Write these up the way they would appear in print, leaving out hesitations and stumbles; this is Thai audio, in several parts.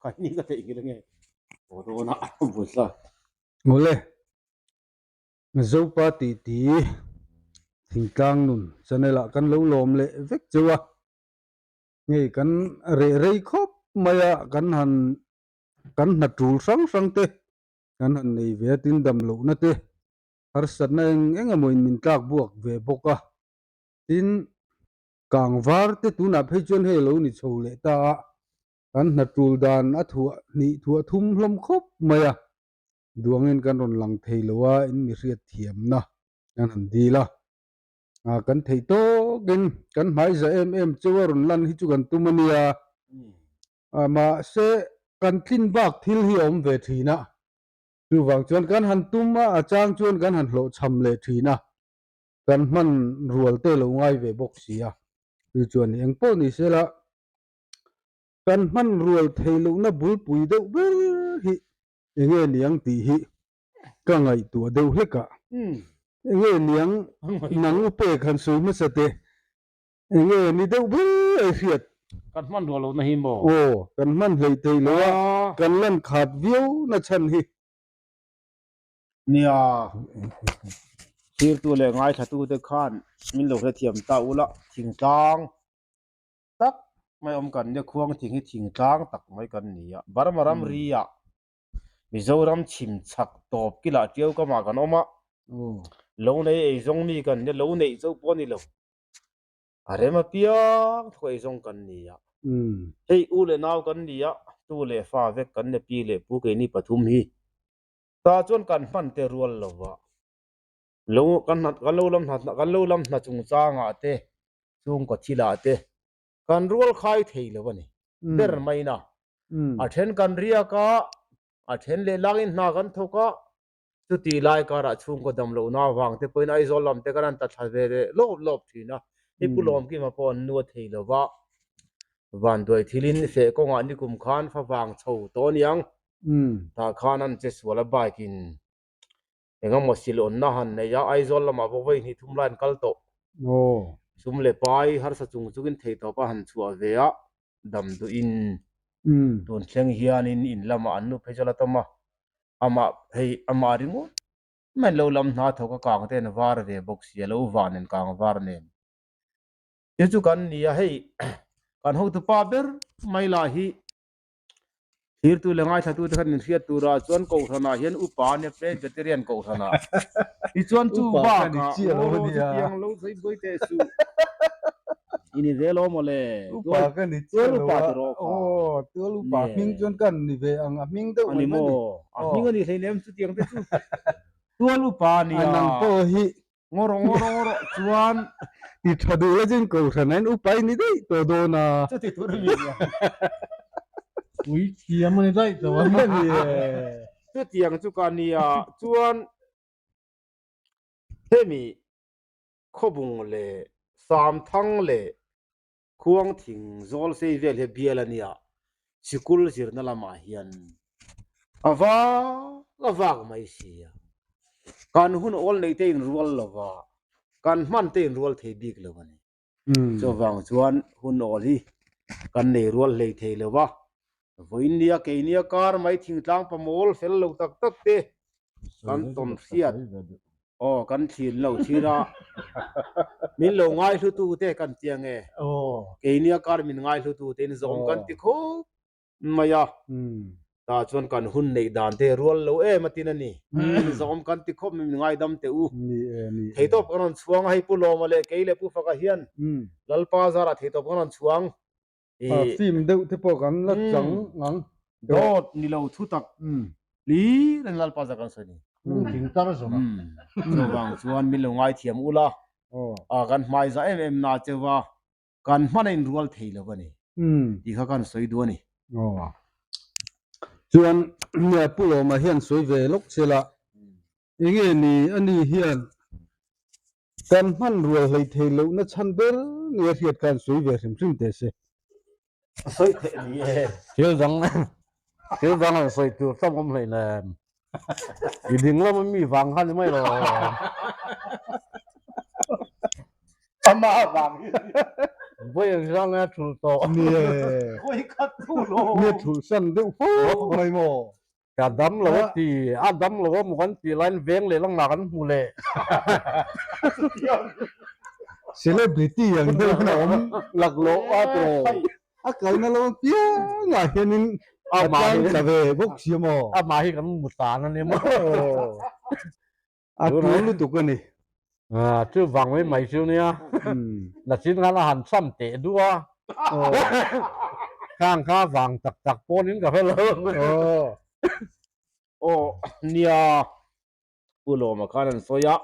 kai ni ka te ingil nge o do na busa ngole zo pa ti thingtlang nun chanela kan lo lom le vek chewa nge kan re khop maya kan na tul sang te kan han nei ve tin dam lo na te har sat na eng amoin min tlak buak ve boka tin kang var te tu na phei chon he lo ni chole ta kan na tul dan a thua thum hlom khop maya duangin kan ron lang thei lowa in mi riat thiam na kan han di la kan thei to gen kan mai za em chewa ron lan hi chu kan tumania ma se kan thin bak thil hi om ve thina tu wang chuan kan han tuma achang chuan kan han hlo cham le thina kan man rual te lo ngai ve bok sia tu chuan eng po ni sela kan man rual thei lo na bul pui deuh ber hi enge niang ti hi ka ngai tu deuh hleka enge niang nang upe khan sui ma sate enge ni deuh ber riat kan man rual lo na hi mo kan man hlei thei lo kan lan khat viu na chan hi nia thir tu le ngai thatu te khan min lo he thiam ta ula thingtlang tak mai om kan ne khuang thing hi thingtlang tak mai kan nia barmaram ria mizoram chim chak top kila tiau ka ma kan oma lo nei ei zong mi kan ne lo nei zo poni lo are ma piang thoi zong kan nia hei u le naw kan nia tu le fa vek kan ne pi le pu ke ni pathum hi ta chon kan man te rual lowa lo kan lo lam na chung changa te chung ko thila te kan rual khai thei lowani ber mai na a then kan ria ka a then le langin na kan thoka chu ti lai ka ra chung ko dam lo na wang te poin ai zol lam te kan ta thave re lop thina e pulom ki ma pon nu thei lowa van doi thilin fe ko nga ni kum khan fa wang chho to niang ta khanan che swala baikin engam mosil on na han ne ya ai zol lama bo voi ni thumlan kal to sum le pai har sa chung chugin thei to pa han chu ave a dam du in ton thleng hian in lama annu phejala tama ama hei ama ringo man lo lam na thoka kang te na war ve box ye lo wanen kang war ne ye chu kan nia hei kan ho tu pa ber mai la hi hir tu lengai thatu te khan riat tu ra chuan ko thana hian upa ne pe veteran ko thana I chuan chu ba ka tiang lo sei boi te su ini velo mole upa ka ni chu pa ro tu upa ming chuan kan ni ve ang ming de ani mo ming ani sei nem chu tiang te chu tu upa ni anang po hi ngoro chuan ti thadu le jin ko thana upai ni dei to do na chu ti tu ri ui tiam ni dai to wa ni chu tiang chu ka nia chuan hemi khobung le sam thang le khuang thing zol sei vel he bialania sikul zirna lama hian awak mai sia kan hun ol nei te in rual lova kan man te in rual thei bik lowani so wang chuan hun ol hi kan nei rual lei thei lowa voinia keinia kar mai thingtlang pamol fel lo tak te kan tom siat kan thil lo thira min lo ngai hlu tu te kan tiange keinia kar min ngai hlu tu te in zom kan ti kho maya ta chuan kan hun nei dan te rual lo matin ani zom kan ti khop min ngai dam te u thei top kan chuang hai pu lo male keile pu faka hian lalpa zara thei top kan chuang sim deuh te po kan la chang ngang dot ni lo thu tak li ren lalpa za kan sani thing tar so na so wang chuan min lo ngai thiam ula kan mai za em na chewa kan manin rual thei lo bani ti kha kan soi du ni chuan nia pulo ma hian soi ve lok chela enge ni ani hian kan man rual hlei thei lo na chan ber ni riat kan soi ve hrim te se soi the ni thiếu vắng là soi tu xong không phải là thì đừng lo mi vàng hơn mới rồi ama vàng บ่ยังซั่นนะถูโต เนี่ย คุยกันทุโล เนี่ยถูสั่นเด้อโอ้ไม่หมอก ะดำแล้วตีดำแล้วหมกันตีไลน์เวงเลยลังหนักันหูเลย เซเลบริตี้อย่างเดียวนะผมหลักโลว่าโตอาไก่นั่นเราเปียงอ่ะเห็นนี่อาจารย์จะไปพวกเสียมอ มาให้กันมุตานั่นเนี่ยมั้ง อาตัวรู้ตุกันนี่ ชื่อฟังไว้ใหม่ชื่อเนี่ยน่ะชิ้นงานอาหารซ้ำเตะด้วยข้างข้าฟังจักโปนนี้กับเพิ่นเลย โอ้เนี่ยปุโลมาคันโซยะ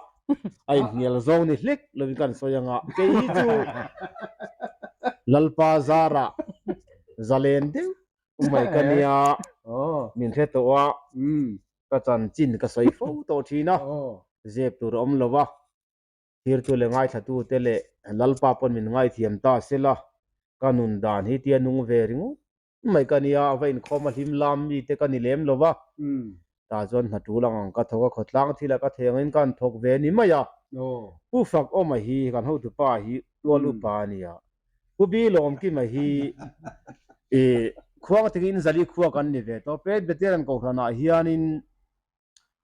ไอเนี่ยลซองนี่เล็กเลยกันโซยังอ่ะเกยจูลัลปาซาระซาเลนเดไม่กันเนี่ยมินเทตัวก็จันจินก็ใส่ฟูโตทีนะเจ็บตัวอมลวะทีร์ตัวเลง่ายชัดตัวเตเลลัลปาปนมินง่ายเทียมตาเสละกันุนดานฮิตยานุงเวริงไม่กันเนี่ยเอาไว้inคอมาหิมลามมีเตกันนี่เลมลวะตาจนหัดดูลังก็ทกขดลังที่ละก็เทียงกันทกเวนี่ไม่ยาผู้ฝักอมาฮีกันหูตุป้าฮีตัวลูปานี่ยผู้บีลมกิมาฮีควงติกินซาลีควกันนี่เวทเป็ดเบเตรันก็ขนาฮิอานิน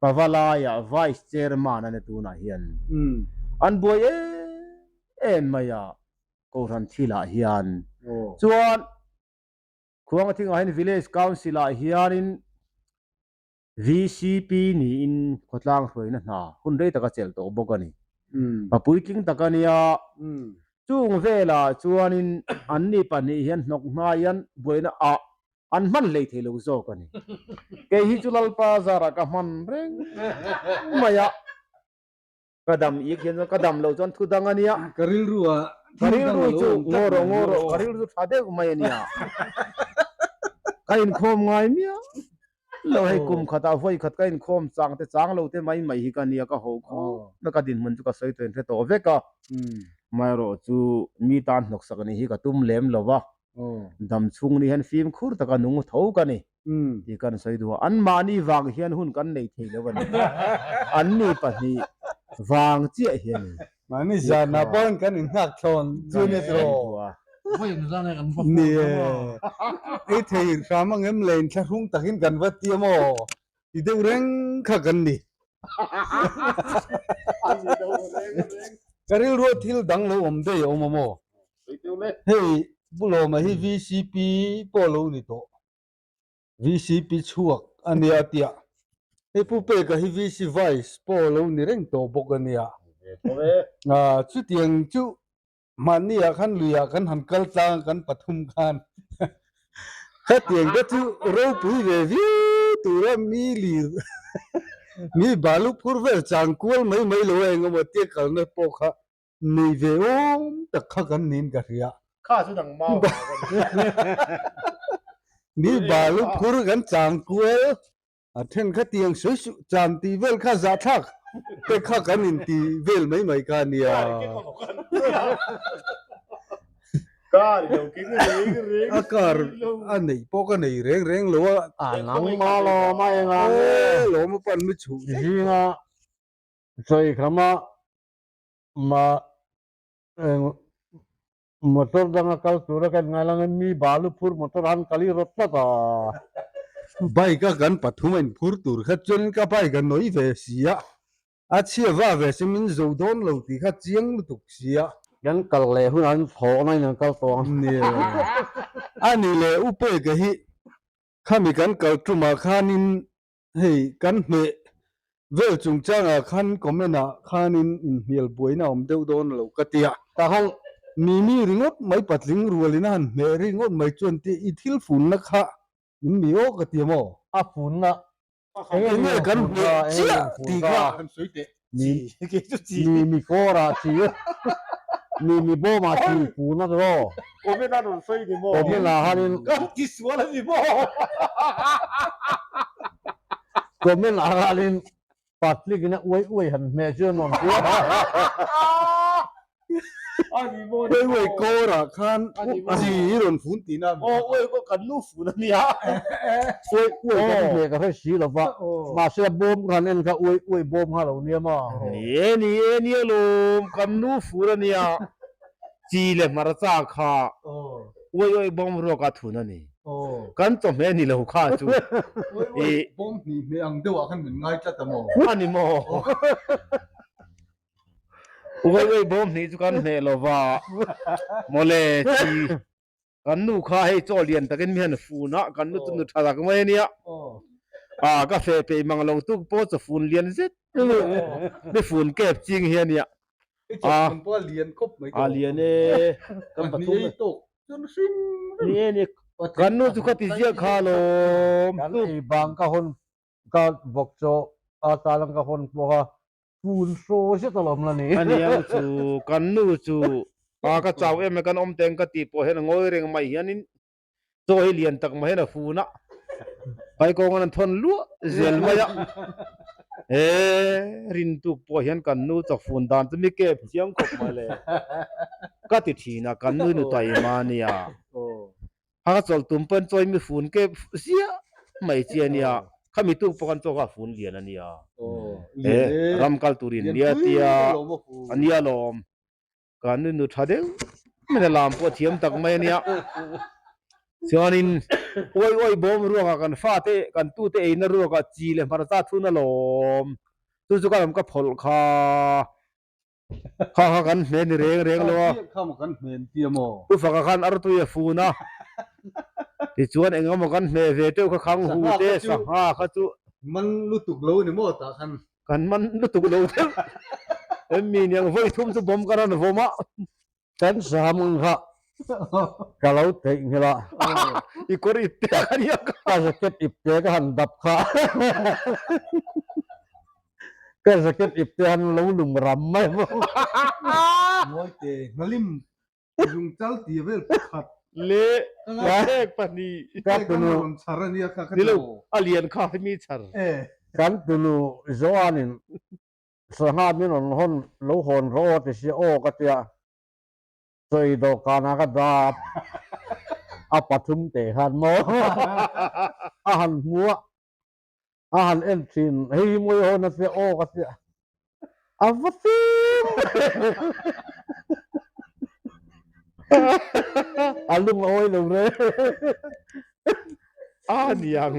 ปาวลายาไวส์เชอร์มันนั่นตัวน่ะฮิอันอันบวยไม่ยาก็รันที่ละฮิอันส่วนควงติงให้วิลเลจคาวน์ซิลละฮิอานินVCP นี่อินขดลางสวยนะหุ่นได้ตะกะเจลโตบกันนี่ปะปุยกิงตะกันนี่จุงเวลาจวนอินอันนี้ปะนี่เห็นนกนายันบวยนะอันมันเลยเทลูโซกันนี่เกฮิจุลัลปาซาระกะมันเร่งมายะกระดำอีกเห็นกระดำเราจนทุดังอันนี้ กริลรัว กริลรู้จุงโรกริลรู้ชาเดกไม่เนี่ยกินคมง่ายเนี่ยเราให้กุมขัดเอาไว้ขัดกันคมจังแต่จังเราแต่ไม่ฮิกันเนี่ยก็หัวข้อแล้วก็ดินมันจะก็ใส่ตัวเองที่ตัวเวก็ไม่รู้จูมีตานนกสักนี่ฮิก็ตุ้มเล็มแล้ววะดำชุ่งนี่เห็นฟิล์มคูร์ตะกันนุ่งเท่ากันนี่ที่กันใส่ดูอันมานี่วางเฮียนหุ่นกันในเทเลวันอันนี้ปะนี่วางเจี๊ยเฮียน มานี่จานาปอนกันนักชนจูเนตโร บ่ยังซั่นนะกันบ่ เนี่ยไอ้เทียร์รามังเอ็มเลนชะรุ่งตะกินกันวัดเตียมออีเดวเร่งขักันนี่กริลรัวทิลดังโลอมเดยอมโมเฮ้ยบุโลมาให้ VCP ปอโลนี่โต VCP ชัวกอันนี้อาเตียเฮ้ยผู้เปก็ให้ VC Vice ปอโลนี่เร่งโตบกันเนี่ยชุดเตียงชุมันนี่ขันลุยขันหันกัลตังกันปฐุมกันขัดเตียงก็ชุเราปุยเววิตัวเรามีลีมีบาลุพูดเวจังกูไม่รู้เองว่าเตียกันเนี่ยปอกhaมีเวอมตะขกันนินกันเรีย ข้าสุดังเมา มีบาลุพูดกันจังกูอาเทนขัดเตียงสุดจามตีเวลข้าจะทักแต่ข้ากันนินตีเวลไม่กันเนี่ย ก็เดี๋ยวกินเร่ง อากาศอันนี้ปกติเร่งหรือว่า หนังมาลอมาเองอ่ะ หลวมปันไม่ถูก ยิงอ่ะใส่คำมาmotor dengan kau suruh kan ngalangan mi balu pur motoran kali rota ta ใบก็กันปัทุมันพูดตัวขัดจนก็ไปกันน้อยเวสียอาเชียว่าเวสิมินจูดอนเราตีขัดเจียงตุกเสีย yang kalau hunan phone yang kau tu เนี่ยอันนี้เลยอุปกรณ์ข้ามีกันเก่าจุมาข้านินเฮ้กันเมเวลจงจ้างขันก็ไม่น่ะข้านินอินเฮียลบวยน่ะอมเดวดอนเรากติยา tahun มีริงดไม่ปัดลิงรัวเลยนั่นเมริงดไม่จวนตีอิทิลฝุ่นนะคะนี่มีโอกติยามอ phone na เนี่ยกันเมเจียตีข้า mi kora chi mi bo ma chi phone na ro โอ้ไม่น่าโดนไฟดิโม ผมนะhanin ก็กิสวะแล้วดิโม ผมนะhanin patli kena uai han me je non อันนี้โม เว้ยโกระคันจีรอนฝุ่นตีน่ะ โอ้เว้ยก็กันลูกฝูนั่นเนี่ย uai kan me ka si lo va ma se bom kan en ka uai bom ha lo ne ma นี่ลูกกันลูกฝูนั่นเนี่ย จีเลยมาราจ้าข้า โอ้ อวยบอมรัวกาทุนนี่ โอ้ กันจอมแม่นี่เราข้าจู โอ้ยป้อมนี่ไม่อังเดียวกันเหมือนง่ายจัดแต่หมอ อันนี้โมอวยบอมนี่จุกันเนลว่าโมเลจีกันนูข้าให้โจเลียนตะกันมีหันฟูนะกันนูตุนทารักไม่เนี่ย โอ้ กาแฟไปมังลงตุกโพสฟูนเลียนเสร็จไม่ฟูนเก็บจริงเฮียเนี่ย มันป้อเรียนครบไหม เลียนเน่กันป นี่ ทุม ตกจนสิ้น นี่กันนูจุกติเสียข้าลม กันไอ้บางก็คนก็บอกโจอาตาลังก็คนบอกว่าฟูลโซเสียตลอดละนี่ อันนี้ยังจูกันนูจูก็เจ้าเอ็มกันอมเต็งกติโพเห็นงอยเริงไม่เห็นนี่โจให้เลียนตักมาเห็นฟูนะไปกองนั้นทนลัวเซลมาyaรินตุกโพเห็นกันนูจากฟูนดานจะมีเก็บเสียงคบมาเลยก็ติดทีนะกันนูนุตัยมาเนี่ย โอ้ หากจอลตุ่มเป็นจอยมีฟูนเก็บเสียไม่เจียเนี่ยข้ามีตุกปกันโจกับฟูนเลียนอันเนี่ย โอ้ รำกัลตุรินเลียเตียอันนี้ลมกันนูนุทัดเดวไม่ได้ลามพอเทียมตักไม่เนี่ยเสียนินโอ้ยบอมรัวกันฟาเตกันตู้เตอินรัวกันจีเลยมาราทุนลมตู้จุกันก็พลข้ากันเมนเรียงเลยว่า เข้ามากันเหมือนเตียหมอ ตู้ฝักกันอารตุยฟูนะที่ชวนเองมากันเมเวเตอร์ก็ขังหูเตสังหาข้าจุ มันรู้ตุกรู้เนี่ยหมอตาคัน กันมันลุตุกโลเตมีเนี่ยไฟทุ่มสุบมกันนะผมอ่ะ กันสามมึงค่ะก็เราเต็งเหรอ อีกคนอีกเตะกันเนี่ย ก็สเก็ตอิบเจก็หันดับค่ะก็สเก็ตอิบเจหันเราหนุ่มรำไม่บอก โอ้ยเตะมาลิมยุงจัลตีเวลขัด เละเล็กปนี ก็ตัวนู้ นสารเนี่ยค่ะ นี่ลูกอเลียนข้าให้มีฉัน กันตัวนู้โจอานินสหามินนหนลูหนโรติสิโอก็เตียใจดอกานาก็ดาบอาปัทุมเตหันโมอาหันหัวอาหันเอ็นชินเฮ้ยมวยโหนเสียโอก็เสียอาวัตสิอาลุงโอ้ยลุงเลย นี่ยัง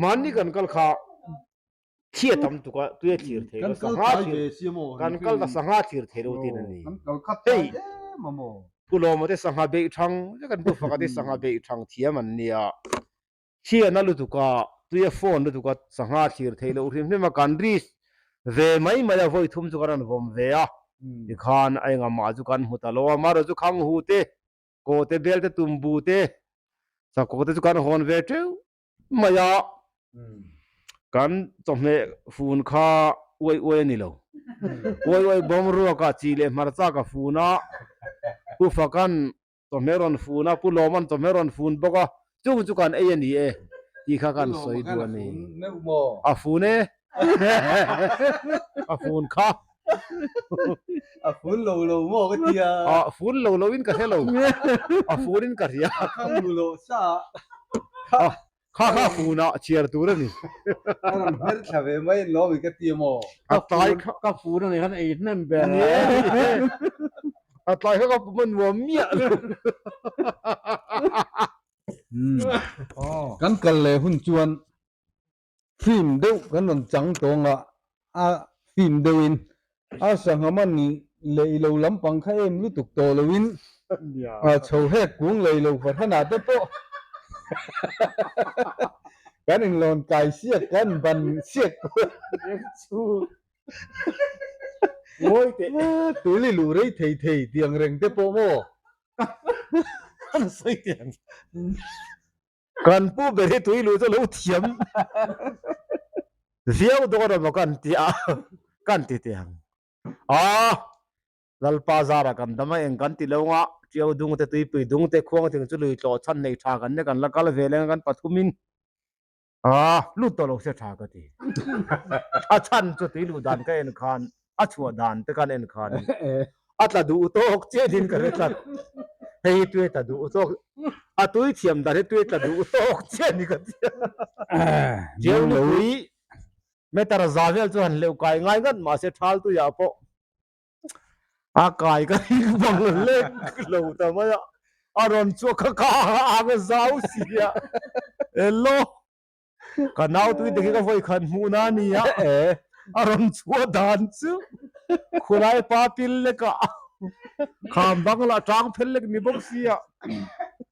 มันนี่กันกัลข้าเทียตำตุกะตัวเทียร์เทกันสังหาเทียกันกัลตสังหาเทียร์เทโรตีนั่นนี่ กันขัดเฮ้ยมาโม กุโลมาได้สังหาเบยทังจะกันบุฟกได้สังหาเบยทังเทียมันเนี่ยเทียนั่นลุตุกะตัวโฟนลุตุกะสังหาเทียร์เทโรทีนี่มากันรีสเวไม่มาได้ไว้ทุ่มจุกันผมเวียอีกขันไอ้งามาจุกันหุตลอมาเราจุขังหูเตโกเตเบลเตตุมบูเตสักโกเตจุกันฮอนเวเตวมายากันจอมเนฟูนข้าอวยนี่เราอวยบอมรัวกะจีเลมาร์ซากะฟูนะผู้ฟักกันจอมเมรอนฟูนะผู้ลอมันจอมเมรอนฟูนบอกว่าจุกันเอ็นนี่ที่ข้ากันสวยตัวนี้ เนื้อโม อาฟูเน่อาฟูนข้า ฝุ่นโลโมก็เตีย ฟูนเราวินกันเฮลโลฟูนินกันยา ข้างโลซา ข้าฟูนะเชียร์ตัวนี่ อันนั้นเมื่อชาวไม่ล้อวิกเตียโม ตาย ก็ฟูนั่นเองไอ้นั่นแบบ ตายเขาก็มันวัวเมีย กันกันเลยหุ่นจวนฟิล์มเดียวกันนนจังตรงอ่ะฟิล์มเดวินสังหามันเลยเราลำปังใครรู้ตุกโตเลยวินโชว์ให้กุ้งเลยเราพัฒนาเต็มโปกันอิงลอนไก่เสียกันบันเสียกชูโอ้ยตัวลิลูไรเทเตียงเร่งเต็มโปโมสวยเตียง กันผู้เบริตุยรู้จะรู้เทียมเสียวตัวเรากันที่กันที่เตียงลัลปาซาระกันทำไมเองกันที่เราว่าเจียวดุงเตตุยปีดุงเตควงถึงจุลุยโจชันในทากันเนี่ยกันละกัลเวลกันปัทุมินลุตโลเสียทากันที่ชันจุดที่ลุดานก็เอ็นคานชัวดานแต่กันเอ็นคานตละดูโตกเจดินกันเลยตัดเฮ้ยตัวตละดูโตกตัวเทียมได้ตัวตละดูโตกเจนี่กันเจียวลุยไม่แต่ละซาเวลจุหันเลวกายง่ายกันมาเสียทัลตัวยาปอ อากายก็บังเล็กโลแต่ว่าอารอนชัวกะอางซาวเสียเอโลกันเอาตุยเด็กก็ไว้ขันมูนานี่อารอนชัวดานซ์คุณไอ้ปาติลเล็กขามบังละจางเพลเล็กนี่บกเสีย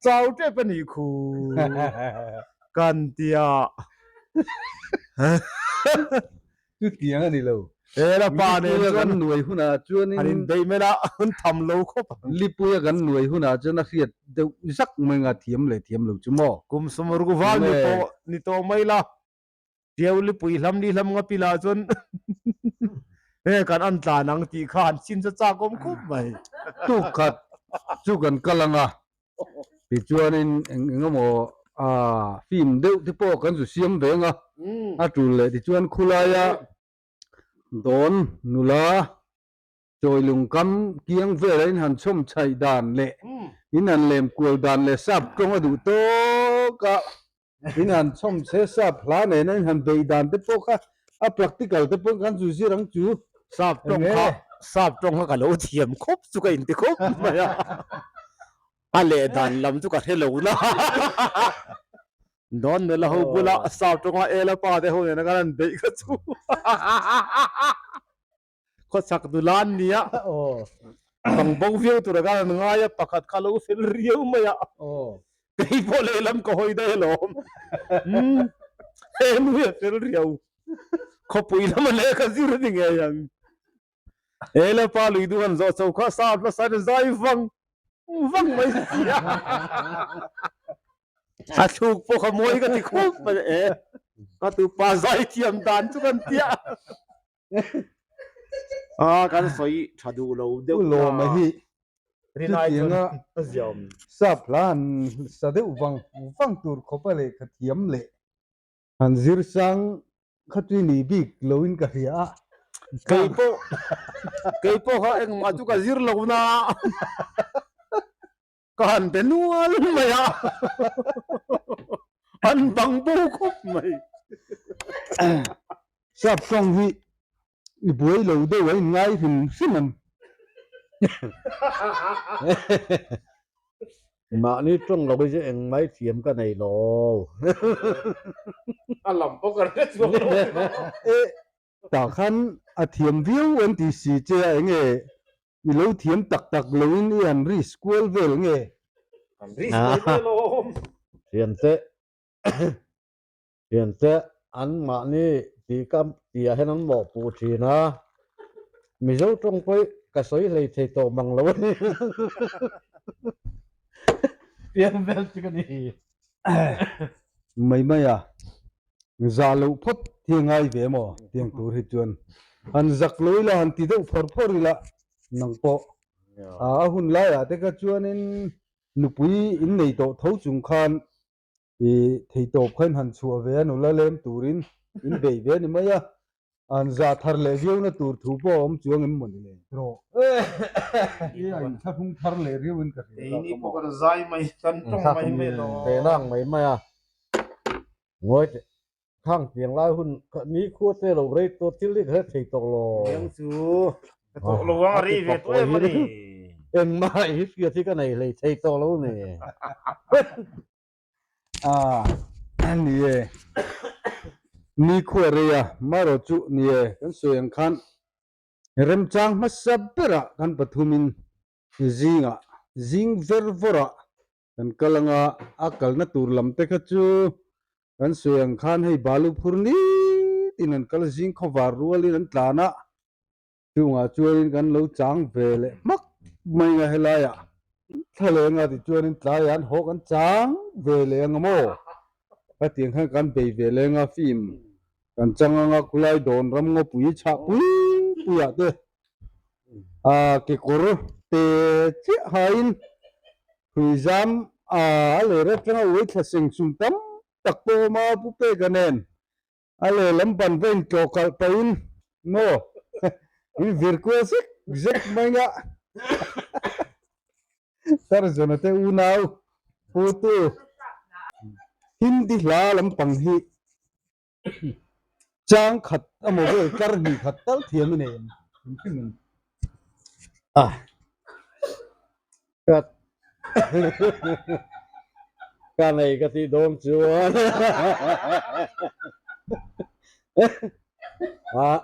เจ้าเจ้าเป็นอีคูกันเตีย จุดเตียงอันนี้เรา ละปาเนี่ย กันหน่วยหุ่นจวน อันนี้ได้ไหมล่ะมันทำโลครบ ลิปุยกันหน่วยหุ่นจวนนักเรียนเดี๋ยวสักมึงเทียมเลยจุหม้อ กุมสมรุกวานี่โตไม่ล่ะเดี๋ยวลิปุยลำนี้ลำงปิลาจนกันอันตานังตีขานชินจะจากมคุบไหม ทุกขัดจุกันกำลังปีจวนงโมฟิล์มเดียวที่พวกกันสุเสียมเบงจุลเลยที่จวนคุลายโดนนุลาจอยลุงกำเกียงเวรนหันชมชัยดานเละอินันเลมกวลดานเละซับตรงอดูโตกะอินันชมเสซับพลาเนนั้นหันเบยดานที่พวกpractical ที่พวกกันสุเสียรังจู ทราบตรงเขากันโลเทียมครบสุกอินติครบไหมอะไรดันลำสุกเทโลนะนอนเนี่ยเราบุละทราบตรงว่าละป้าแต่หัวเนี่ยกันเด็กก็ชูก็สักดุลานเนี่ยบังบังวิวตัวกันง่ายปะขัดขาลูฟิลเรียวมาไอ้พอเลลำก็หอยได้หรอนุ้ยฟิลเรียวเขาปุยแล้วมันเล็กกันสิรู้ยังไงยังละป้าลุยดูกันจะข้าทราบแล้วใส่ใจฟังไม่เสียถูกพวกขโมยก็ที่คุบไปก็ตัวปลาใจเทียมดานทุกันเตี้ยกันสวยชาดูเราเดี๋ยว โลมาฮิ รีนายจนยอม สับล้านสะเดวฟังตูร์ขบเลยขเทียมเลยหันซิรซังขตุนีบิกโลอินกะเฮียเกย์โป้เขาเองมาจุกันซิรเรานะกันเป็นนัวเลยไหมอันบังบูคุบไหม สับฟังฮิอีบวยโลเดไว้ง่ายถึงสิมัน มานี่ต้องเราไปจะเองไม่เทียมกันในโล อันหลังพวกกันเรื่อง ตาขันอาเทียมวิวอันที่สีเจ้าเองอีโลเทียมตักโลอินอันริสควอลเวลเงริสควอลเทียนเตอันมานี่ตีกับตีให้นั้นบอกปูชีนะมีเจ้าตรงไปกระสอยเลยเทโตมังแล้วนี่เปลี่ยนเบลจิกันนี่ไม่ซาลูพดเทียงไงเวมอเทียงตูริจวนอันจักลุยละอันติดพอร์ละนังโปหุ่นไล่แต่ก็จวนนุปุยอินในโตเท่าจุงคันเทโตเพิ่นหันชัวเวนุละเลมตูรินอินเบย์เวนี่ไม่อันจะทาร์เลวิวนะตูร์ทูปอมจวงอินมันเลยโรอันถ้าพุ่งทาร์เลวิวอินกันนี่พวกกันใจไม่กันตรงไม่หรอเตนั่งไม่งวยข้างเตียงไล่หุ่นนี้คู่เตลเรตัวที่เล็กเฮ็ดเทโตโลยังสูตกลงว่ารีเวทตัวมันนี่เอ็งมาฮิสเกียที่กันไหนเลยเทโตโลนี่อันนี้นี่ขวเรียมาโรจุนี่กันสวยขันเริ่มจังมาสับเประกันปฐุมินจิงเวอร์วระกันกำลังอักลนัตูรลำเตกจูกันสวยขันให้บาลูพูร์นี่ที่นั่นกัลจิงขวารัวลินันตานะช่วงจวนกันเราจังเวลมักไม่ไงให้ลายทะเลงาที่จวนตายันหกันจังเวลงโมก็เตียงให้กันไปเวลงฟิล์มกันจังกุไลโดนรำงปุยชาปุยอะเด้เกกรุเตจิหายินคุยจำอะไรเรื่องนั้นวิทย์สิงสุนทรตักโตมาปุเปกันเองอะไรลำพันเป็นโจกัลไปอินโน่อินวิร์ควสิกเจ็กไม่งะตาร์จนเตอุนาวพูตุฮินดีลาลำพังฮีจางขัดอโมเวการหีขัดตัลเทียมเนี่ย ก็ก็ในกะติโดมจวน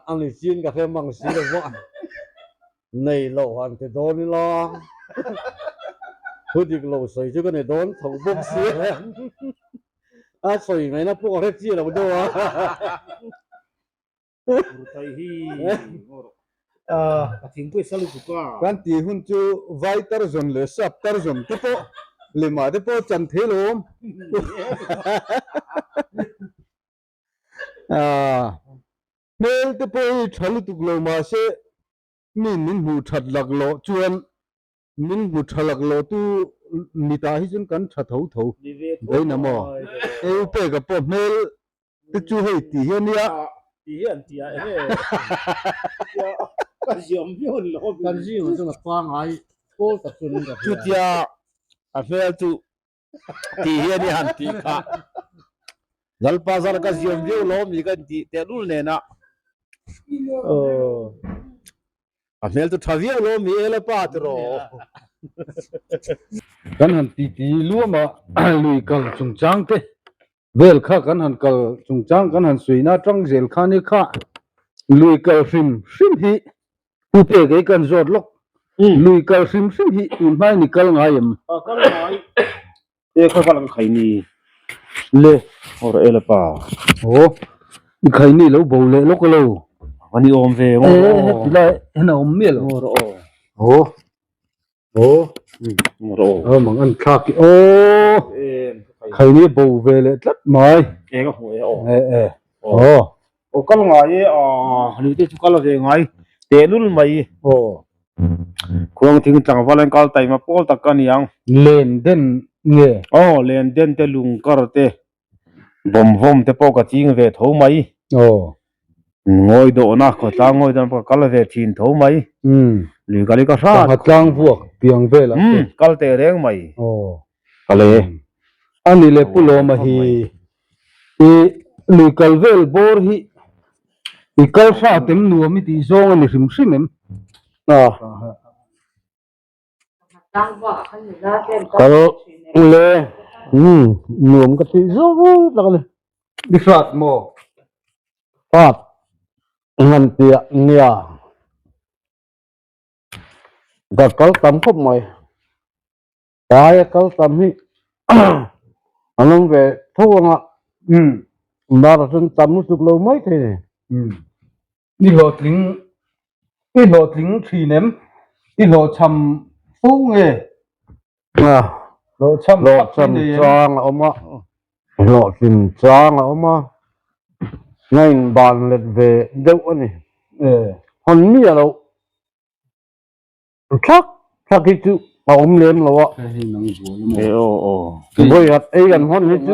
อันนี้จีนก็เพิ่มบางสีแล้วว่าในโลหันจะโดนนี่ลองพูดอีกโลใส่จุกันในโดนถงบุกเสียใส่ไหนนะพวกเรจีเราดูting pui salu ka kan ti hun chu vai tar zon le sap tar zon te po le ma te po chan the lom mel te po thalu tuk lo ma se min mu that lag lo chuan min mu thalak lo tu mita hi chun kan tha tho tho dei na mo e pe ga po mel te chu hei ti hiania ti hian ti a he ka ziom vion lo กันจีมันจะฟังไอ้โค้ตัดสุนกับ chu tia a fel tu ti hian ni han ti kha zal pa zal ka ziom vion lo mi kan ti te lul ne na a fel tu thavia lo mi ele pa tro kan han ti lu ma lui kal chung chang te vel kha kan han kal chung chang kan han suina tang zel kha ni kha lui kal sim hi pu pe ge kan zot lok lui kal sim hi in mai ni kal ngayam ka ngai te kha ka lang khai ni le or ele pa o khai ni lo bo le lo ko lo ani om ve e la na om me lo o mang an kha ki o khai ni bo ve le tlat mai e ka ho e o ka ngai ni te chu ka la ve ngai te lul mai kuang thing tang valen kal tai ma pol tak kan yang len den nge len den te lung kar te bom vom te po ka ching ve tho mai ngoi do na ko ta ngoi dan pa kal ve thin tho mai li kali ka sa ha tlang vuak piang ve la kal te reng mai kale ani le pulo ma hi e lui kal vel bor hi i kal sa tem nu mi ti zong ani sim em kalau le nuam ka ti zo la le di sat mo pat ngan tia nia da kal tam khop mai ya kal tam hi anong ve tho nga ma ra sun tam su lo mai the ni lo tling thi nem ni lo cham fu nge lo cham chang oma lo sim chang oma ngain ban let ve deu ani hon mi lo chắc ki chu pa lem lo wa boi at ei gan hon ni chu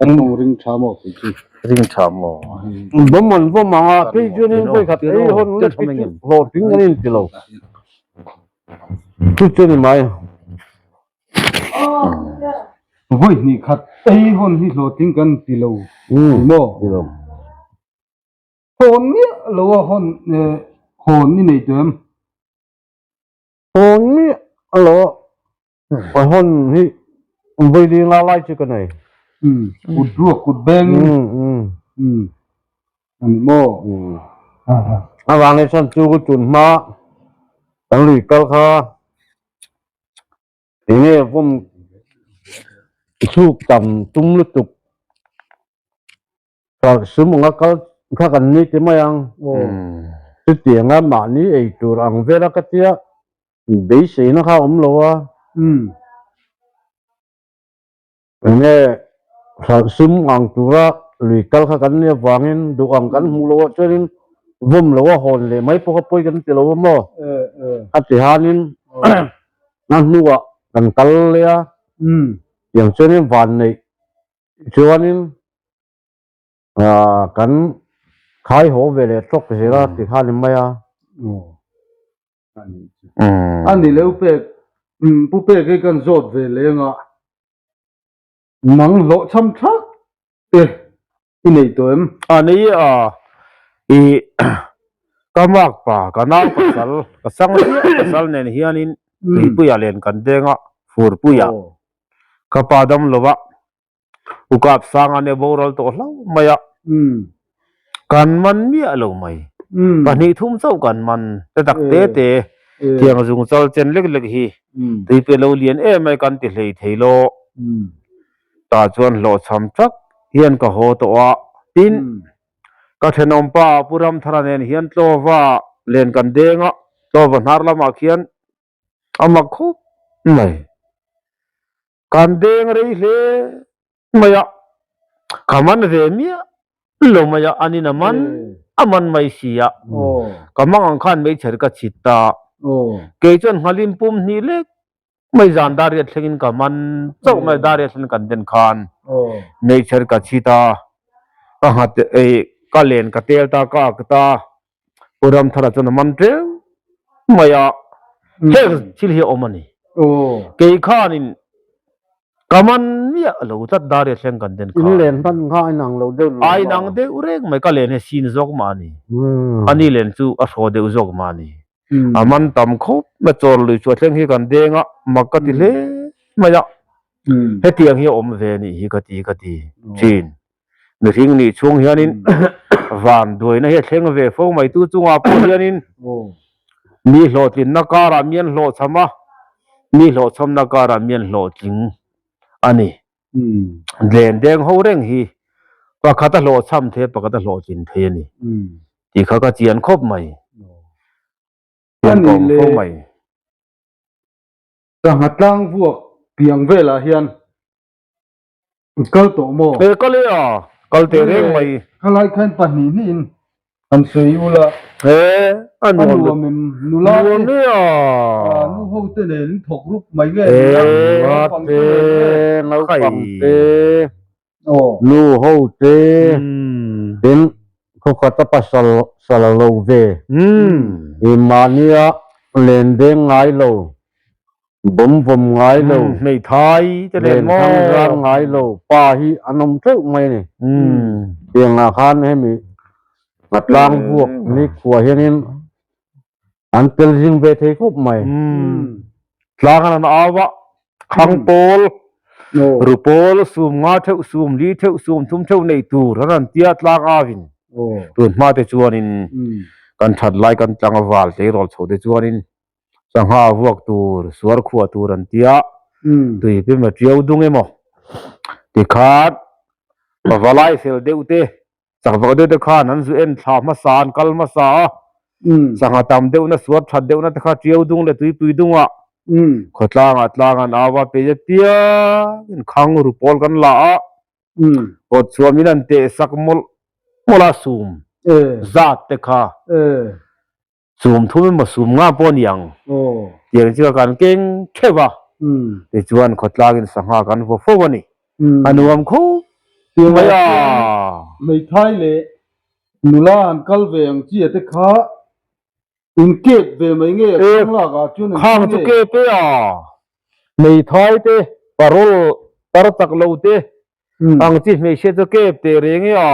an no ring chamo ki bom ma pe chu ni boi khat ei hon le ki chu lo ting ni ti lo chu ni mai voi ni khat ei hon hi lo ting kan ti lo mo hon ni lo hon ni nei tem hon ni alo hon hi voi di la lai chu ka nei kut ruak kut beng an mo awang ni san chu ku chun ma tang lui kal kha ini pun suk tam tum lu tuk ka sumunga kal kha kan ni ti ma yang tu ti nga ma ni ei tur ang vera ka tia be se na kha lo wa ne sa sum ang tura lui kal kha kan ni wangin du ang kan mu lo chuin vom lo wa hon le mai po ka poi kan ti lo mo ati hanin na nuwa kan kal ya yang chuin van nei chuanin kan khai ho ve le tok se ra ti khan mai ani le pu pe ke kan zot ve le nga mang lo cham thak e nei to em ani ka mak pa ka nang pasal ka sang ria pasal nen hianin ti puya len kan denga fur puya ka padam lowa ukap sanga ne boral to hlau maya kan man mi alo mai pani thum chau kan man te dak te tiang zung chal chen lek lek hi ti pe lo lien e mai kan ti hlei theilo ta chuan lo cham chak hian ka ho to a tin ka thenom pa puram tharanen hian tlowa len kan denga tlowa nar lama khian amak khup mai kan deng rei hle maya kaman ve mia lo maya anina man aman mai sia kamang ang khan mai cher ka chitta ke chon halim pum ni le mai jan dariat thlengin kaman chau mai dariat thleng kan den khan mai cher ka chita ka hat e ka len ka tel ta ka ta puram thara chon man tre maya he chil hi omani ke khanin kaman mia lo chat dariat thleng kan den khan in len pan kha nang lo de ai nang de urek mai ka len he sin zok ma ni ani len chu a so de zok ma ni aman tam khop ma chor lui chu thleng hi kan denga makati le maya he tiang hi om ve ni hi ka ti chin ni ring ni chung hianin van doi na he thleng ve fo mai tu chunga po hianin mi hlo tin na kara mien hlo chama mi hlo cham na kara mien hlo ting ani len deng ho reng hi pakata hlo cham the pakata hlo chin the ni ti kha ka chian khop mai ani le fo mai ta hatlang vuak piang vela hian kal to mo e ka le a kal te reng mai khalai khan pani ni in an sei ula e anu anu mem nula ne a nu ho te nen thok rup mai ge te nau pam te nu ho te tin ko khata pasal salalo ve imania len de ngai lo bom ngai lo nei thai te len mo ngai lo pa hi anom theu mai ni tiang a khan he mi matlang buộc ni kwa hianin an tel jing ve thei khup mai tlang an awa khang pol rupol sum nga theu sum li theu sum thum theu nei tur ran tia tlang avin tun ma te chuanin kan that lai kan tlang awal te rol chode chuanin sangha vuak tur suar khuwa tur an tia tui pe ma triau dung emo ti khat bavalai sel deute chak va de khan an zu en thla ma san kal ma sa sangha tam deu na suat that deu na ta kha triau dung le tui pui dunga khotlang an awa pe tia in khang ru pol kan la ot chuamin an te sak mola sum zat te kha sum thum ma sum nga pon yang tiang chi kan keng khewa te chuan khotlagin sangha kan fo fo wani anuam kho maya mai thai le nula an kal ve ang chi ate kha in kep ve mai nge khang la ga chun khang chu ke pe a mai thai te parol par tak lo te ang chi mai she chu kep te reng a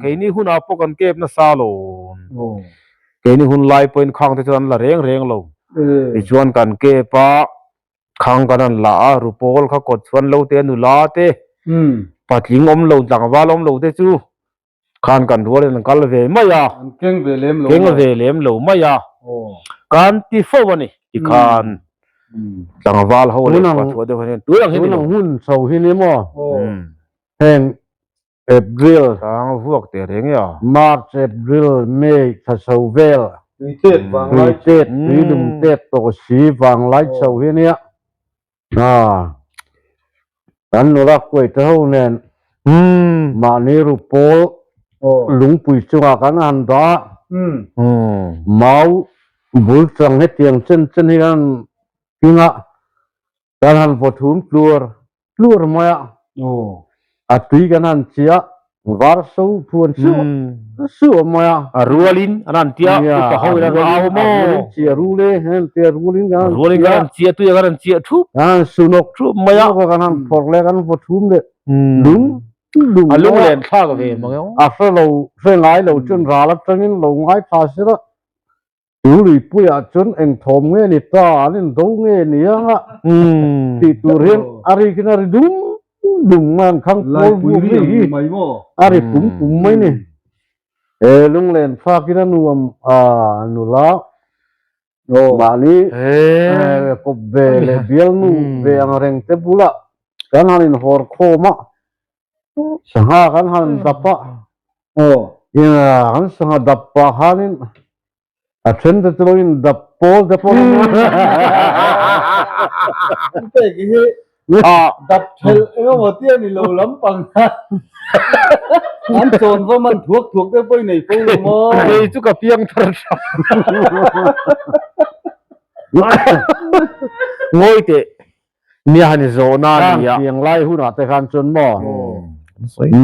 ke ni huna po kan kep na sa lo ke ni hun lai point khang te chuan la reng lo ti chuan kan ke pa khang kan la a rupol kha kot chuan lo te nu la te patling om lo tlang wal om lo te chu khan kan rual en kal ve maya keng ve lem lo maya kan ti fo wani ti khan tlang wal ho le pa tho de hanen tu lang hin hun so hi ni mo heng April sang vuak te reng ya March April May tha so vel tet wang lai tet ni dum tet to si wang lai so hi ni an no ra kwai te ho nen ma ni ru pol lung pui chunga kan an da mau bul chang he tiang chen hi an kinga kan han pothum klur maya a tui kan han chia var so phuan su maya a rualin anan tia ka ho ran aw mo chia rule hen tia rualin kan chia tu kan chia thup sunok thup maya ko kan han phorle kan pothum de lung alung len tha ka ve ma a fe lo fe ngai lo chun ra la tangin lo ngai pha se อยู่หรือปุยจนเองทอมเงี้ยนี่ตานี่ดูเงี้ยนี่อ่ะที่ตัวเรียนอะไรกันอะไรดุมมันข้าง ไล่ โล ปุย บุ เรีย รี งไม่บ่ อะไรปุ่มไม่นี่ลุงเล่นฟากินนูมนูละโอ้มานี่ก็เบลเบียลนูเบียงเร่งเตบุละกันหันหอร์โคมาสหกันหันดับปะ โอ้ หันสหดับปะหันเช่นเดียวกันดับโป้ดับโป้ เตะกี้ดับเทลว่าเตี้ยนี่เราล้ำปังอันโซนว่ามันถูกได้ไปไหนปูมอ itu ka piang tersa ngoi te mi han zona ตั้ง ni ya เสียงไล่หุ่นแต่การจนหม้อ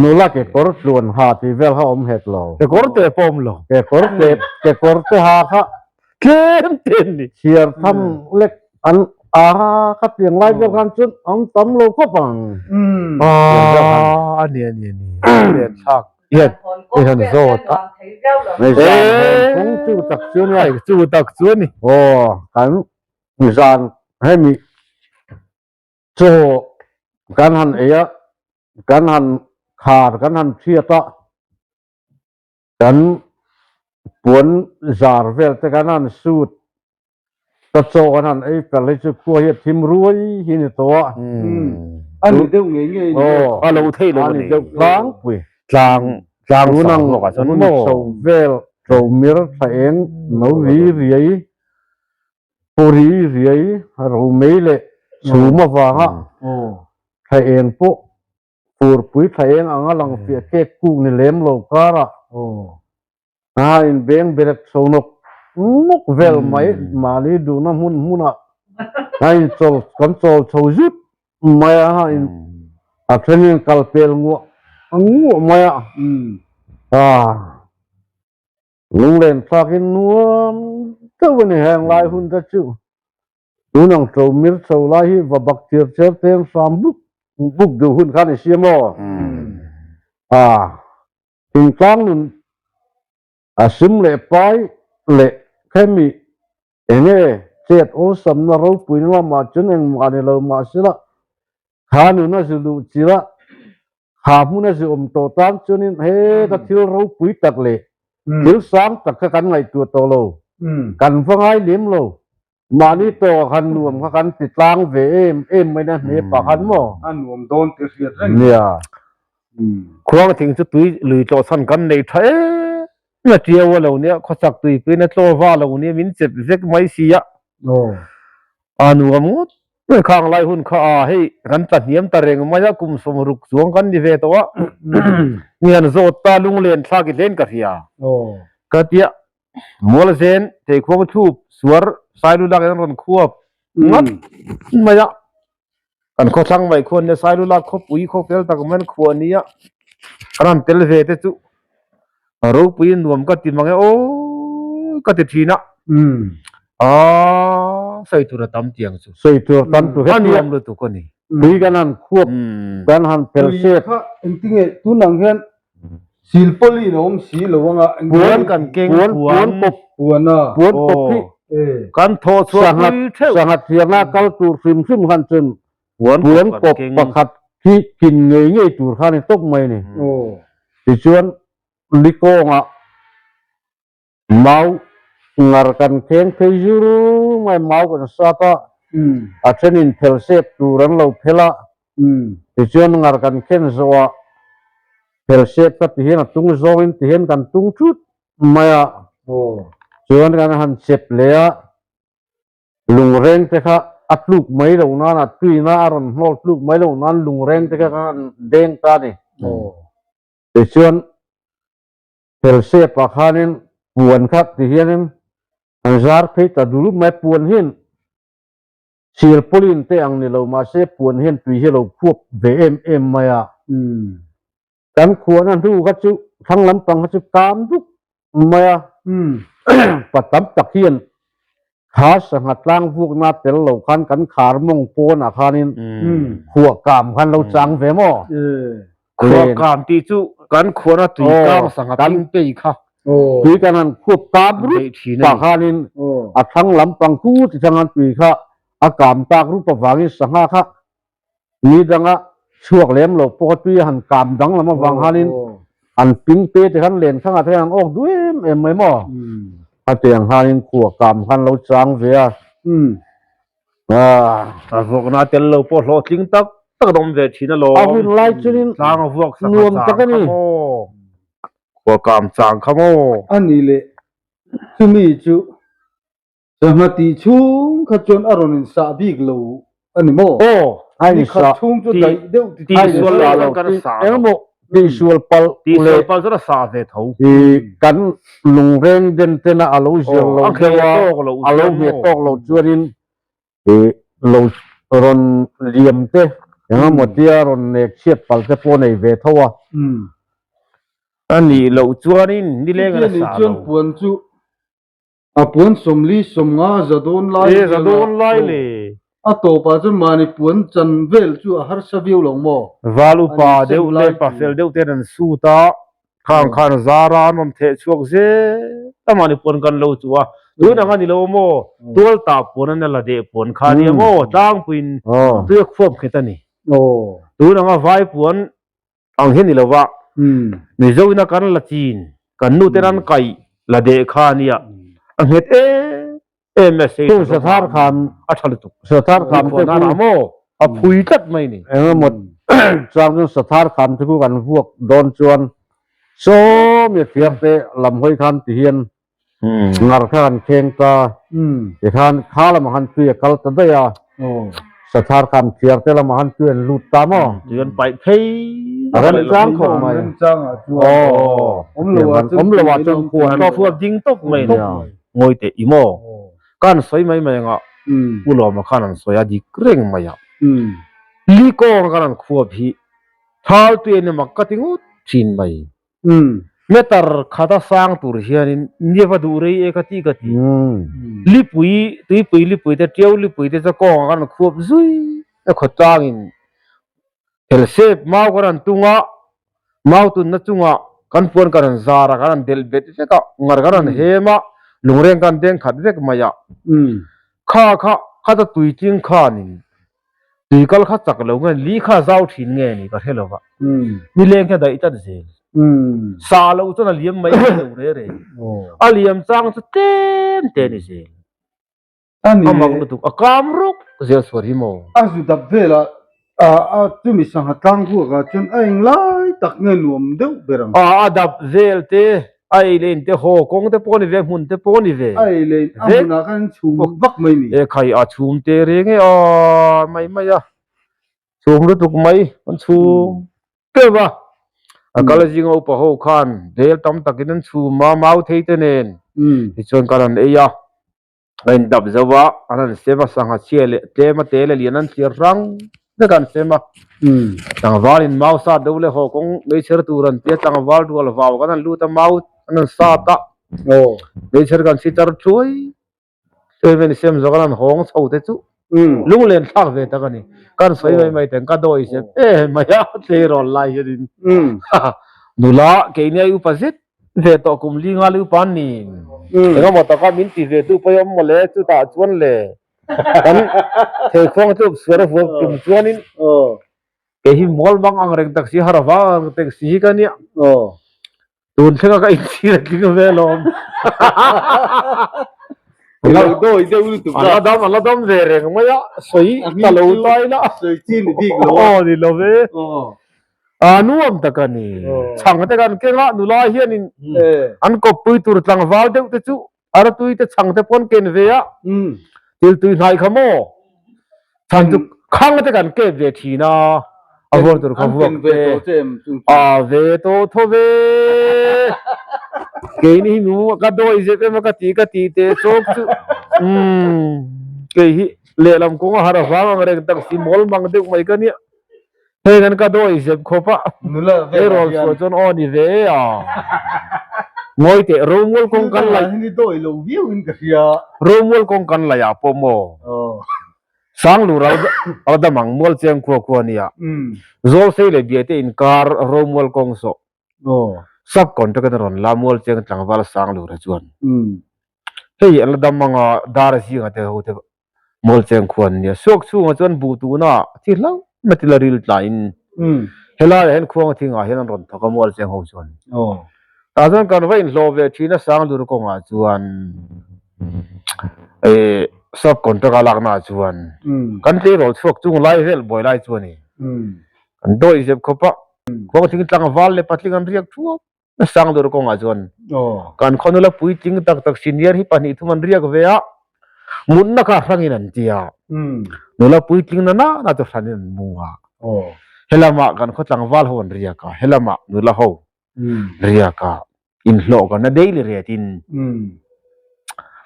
นูละเก็บกรดส่วนหาที่เวลเขาอมเห็ดเรา te korte pom lo เก็บกรดเก็บกรดหาค่ะ kem ten ni เชียร์ทำเล็กอันคัดเสียงไล่เวลการจนอันตำโลก็ปัง ani le chak yet Cái thằng rô ta. ในใจคงจู่ตักเชื่อไว้ ai chu tak chu ni โอ้กันมีจานให้มีโจกันหันเอะกันหันขาดกันหันเชียตะกันปวนจาร์เวลแต่กันหันสูดตะโจกันหันไอ้เป็นเลยจะกลัวเฮ็ดทิมรวยหินตัว อันนี้เดี๋ยวเงี้ย โอ้ alo thei lo อัน ni นี้เจ้าล้างปุย tlang รู้นั่ง lo ka ฉัน chon โม mo โซเวลโจมิร์ทเองนวีเรียปุรีเรียรูเมเลสูมาว่าฮะ โอ้ ไทยเองปุ๊ปูปุ๋ยไทยเองอ่างลังเปียเกกูนี่เลี้ยมโลกาละ โอ้ อินเบงเบรกโซนกนกเวลไม่มาลีดูน้ำมุนอ่ะโจกันโจโชจุดไม่อ่ะอัศนีกัลเปลงัวไม่อ่ะลุงเล่นสักินนัวตัวนี้แห่งลายหุ่นตะจูดูนังโจมิร์โจลายว่าบักเทียเเต็มสามบุกดูหุ่นขันเสียมอถึงกลางนุ่นซิมเล่ไปเล่แค่มีเงี้ยเจ็ดโอสำนักเราปุยว่ามาจนเองมาเนี่ยเรามาสิละขานุน่าจะดูสิละขามุน่าจะโตตามจนเฮ้ตัดที่เราปุยตัดเล่ที่สามตัดกันไงตัวโตโลกันฟังไอ้เลี้ยมโลมานี่โตกันรวมกันติดล้างเวเอ็มไม่ได้เหี้ยปากกันมั้ง อันรวมโดนติดเสียดเร่ง เนี่ย kwang thing chu tui lui to san kan nei thae na tia wa lo ne khosak tui pe na tlo wa lo ne min chep vek mai sia โอ้ anu amut pe khang lai hun kha a hei ran ta niam ta reng ma ya kum som ruk chuang kan ni ve to wa ngian zo ta lung len thla ki len ka ria โอ้ ka tia mol zen te khong thu suar sai lu dak ran khuap ngat ma ya kan kho thang mai khon ne sai lu lak kho pui kho pel tak man khwa ni ya ran tel ve te chu ro pui nuam ka ti mangai o ka ti thina sai tu ra tam tiang chu ใส่ตัวตันตัว an เฮ็ด nuam lu tu ko ni มีกันนั่นควบกันหันเปลเซต ค่ะจริงๆตุนังเห็นศิลปลีน้องศิลวังอ่ะ puan kan keng ปวน puan ปบ ปวนอ่ะ ปวนปบพี่ เอ้ kan tho ส chua หัส pui theu สหัสเทียงหน้ากัลตูซึมกันจน puan ปวนปบประคัดที่กินเงยเงยตูข้านี่ตกไม่นี่ โอ้ ที่ชวนลิโก้งะเมาหงารกันเข่งเพยูรูไม่เมากันสักอาเช่นินเพลเซตตูรันเราเพลาที่ชวนหงารกันเข่งสัวเพลเซตก็ที่เห็นตุ้งโซอินที่เห็นกันตุ้งชุดไม่อะ โอ้ ชวนกันหันเจ็บเลยอะลุงเร่งแต่ค่ะอัดลูกไม่ลงนั่นอัดตีน่าอารมณ์โลดลูกไม่ลงนั่นลุงเร่งแต่ค่ะกันเด้งตานี่ โอ้ ที่ชวนเพลเซปากขานินปวนครับที่เห็นอันซาร์เพย์แต่ดูรูปไม่ปวนเห็นศิลปลินเตอังนี่เรามาเสพปวนเห็นตุยเฮเราควบเวเอ็มมาอะกันขวนั่นดูเขาจุทั้งลำตังเขาจุกามทุกมาอะ ปัตตำตะเคียนขาสหัดล่างพวกนาเตลเหล่าคันกันขารมงโปนอาคานินขัวกามคันเราจังเฟมอ khwa kam ti chu kan khona tui kam sanga tim pe kha โอ้ โอ้ ปีกันนั้นควบตามรุ Dei thi ปา na คานิน โอ้ อัทั้งลำปังคูที่ทางอันปีค่ะอากามตากรูปวางิสังหะค่ะมีดังอ่ะช่วงเล่มโลปกติหันกามดังละมาวังฮานินอันปิงเปที่ขันเล่นข้างอันออกด้วยเอ็มไม่หมอ อืม อาเตียงฮานินขัวกามขันเราจางเวีย อืม vok na tel lo po lo tling tak tak dom ve thi na lo เอาวินไลจุนิน tlang vok sa รวมจักรนี่ ko kam chang khamo อันนี้เลยซุมีจุสมาติชุงขจนอารมณ์สาบิกโลอันนี้โม o ไอ้ นี่ ส ขชุงจุดใดเดี๋ยว ti ไอ้ sual ส la เรา lo kan sa เอ็งโมดีสวลปัล ti เล sual pa zara sa ve tho อีกันลุงเรงเดนเตนะอาลูเจโล ang เก khe วา to lo อาลูเวตอกโลจวรินโลรอนเรียมเตยังหมดเดียรอนเนกเชียดปัลเตโปในเวทว่า อืม ani lo chuanin ni le นี่ ngan นี่ sa จนปวนจุอ่ะปวนสมลีสมงาจะโดนไล่ e za don lai le อ่ะโตปาจนมานี่ปวนจันเวลจุหาสวิวลงโม valu pa Ani deu sem le lai pa tu. fel deu te nan su ta khang khan zara nom the chuak ze tamani pon kan lo chuwa tu na ngani lo mo tol ta pon na la de pon kha ni mo tang puin อ๋อ tu khom khetani โอ้ tu na nga vai pon ang hen ni lo wa อืม ni zo na kan la chin kan nu te ran kai la de kha ni ya ang het e message ตู้สถานคาม a thal tu สถานคาม ko เต na กู na mo a phui tat mai ni เอ็งหมดจางจนสถานคามที่กูกันพวกโดนจวนโซมีเทียบเตลำห้อยคันตีเฮียนงารคันเข่งตา อืม ที่คันข้าละมันเพียกัลตะเดีย โอ้ สถานคามเทียบเตละมันเตือนลุตตามอ เดือนไปเพ่ย อะไรนะจ้างของ เรื่องจ้างอ่ะจัว โอ้ ผมรู้ว่า ผมรู้ว่าจนควร ก็พวกยิงตกไม่ เนี่ เนี่ย ย งวยเตอีโมกันสวยไม่ไม่งะ อืม อุลอมาขันสวยดีเกรงไม่ยะ อืม ลีโก้กันขวบพี่ท้าวตัวเนี่ยมักกะติงุชินไม่ อืม เมตรข้าตาสร้างตัวเฮียนี่เนี่ยว่าดูเรย์เอกติกติ อืม ลิปุยตีปุยลิปุยแต่เที่ยวลิปุยแต่จะก้องกันขวบซุยแต่ขดจางอินเฮลเซฟมากันตุงะมาตุนนัจุงะกันปวนกันซาระกันเดลเบตเจก็งารกันเฮมาลุงเร่งกันเด้งขัดเวกมายะ อืม ข้าจะตุยจริงข้านี่ตุยกัลข้าจักเหลวเงินลีข้าเจ้าถิ่นเงินนี่ก็เท่าไหร่ อืม มีเลี้ยงแค่ใดจัดเสีย อืม ซาเราจะน่ะเลี้ยงไม่เหลวเร่ โอ้ อาเลี้ยงจังจะเต็มนี่เสีย อันนี้ อามักลุตุกอากามรุกเสียสวริโม อาสุดับเวลาจุมิสังหตังพวกจนไอ้ไล่ตักเงินรวมเดียวเบรัง ดับเวลเตไอเลนเตโฮกงเตปอนิเวมุนเตปอนิเว ไอ้เลยอามุนากันชูบักไม่มี ใครอาชุมเตเรงไม่อะชุมลุตุกไม่มันชุมเก็บว่าก็เลยจิงเอาปะโฮคันเดลตั้มตะกินชุมมาเมาเทยเตเนน อืม ที่ชวนกันเอียเงินดับจะว่าอันนั้นเสมาสังหารเชียเลเตมาเตเลเลียนันเสียรังเด็กันเสมา อืม ต่างวาลินเมาซาดูเลยหกงไม่เชื่อตูรันเตต่างวาลดูลวาวกันนั่นลูตเมาอันนั้นซาตะ โอ้ ไม่เชื่อกันสิตรช่วยเอเวนเซมจกันนั้นหงส์เอาเตจู อืม ลุงเล่นทักเวตกันนี่กันสวยไม่แต่งก็โดยเสไม่ยากเทรอลไลยัน อืม นูละเกี่ยนี่อุปสิตเวตกุมลิงาลิปันนี่ อืม แต่ก็หมดตะการมินตีเวตุไปอมมาเลยจุดตาชวนเลยกันเทคงจุบสวนฟุกจุ่มชวนนี่ โอ้ เกี่ยมอลบังอังเรงตักสีฮาราฟาตักสีกันเนี่ย โอ้ ตูนเชื่อก็อินซีเรื่องเวลอม เราโดยเดียวรู้ตัว อัลลาดอมเวเรงไม่ยะสวยตลอดไปละ สวยจีนบิ๊กโล โอ้ดิโลเว โอ้ นูอมตะกันนี่ช่างตะกันเก่งละนูลาเฮียนี่ เออ อันก็ปุยตุรตังวาลเดวตะจูอาร์ตุยตะช่างตะปนเกนเวีย อืม ติลตุยนายขโมท่านจุข้างตะกันเก็บเวทีนะอาวตุรขบวกเว เจมจุง เวโตทเวเกนี่นูก็โดยเจเปมกตีกตีเตโซกเกยเลลำกงหาราฟางเรงตักสิมอลมังเดกไม่กันเนี่ยเฮ้ยกันก็โดยเจ็บขบะ นุละ เอรอลสวจนออนี่เวอ่ะงอยเตรูมวลคงกันไหล นี่โดยโลวิวอินกะเฮีย รูมวลคงกันไหลอ่ะปโม โอ้ สังลูเราดมังมวลเจียงคัวคัวเนี่ย อืม โซเซเลเบียเตอินคาร์รูมวลคงโซ โอ้ สักก่อนตะกันรอนลามวลเจงตลังวาลสางลูระจวน เฮ้ยอันละดัมมังดาร์ซิงาเตะหูเตะมอลเซงควนเนี่ยสวกสู้งาจวนบูตูน่ะที่เราไม่ติลาริลไลน์เฮล่าเห็นควงทิ้งอ่ะเห็นรอนทักมอลเซงหูจวนแต่จวนกันว่าอินโลเวทีน่ะสางลูระกงอ่ะจวนสักคนตะกันลักน่ะจวนกันที่เราสวกจุงไล่เฮลบอยไล่จวนนี่กันโดยเจ็บขบะควงทิ้งตลังวาลเลยปัดทิ้งกันเรียกชัวสางลูระกงอ่ะจวนกันคนนู้นละปุยทิ้งตักซีเนียร์ฮิปนี่ทุมันเรียกเวียมุนนักขังอินันเตียนู้นละปุยทิ้งนั่นน่าจะสันนินมัวเฮลามากันเขาตั้งวาลหัวเรียกเฮลามานู้นละหัวเรียกอินโลกันนั่นเดลี่เรียติน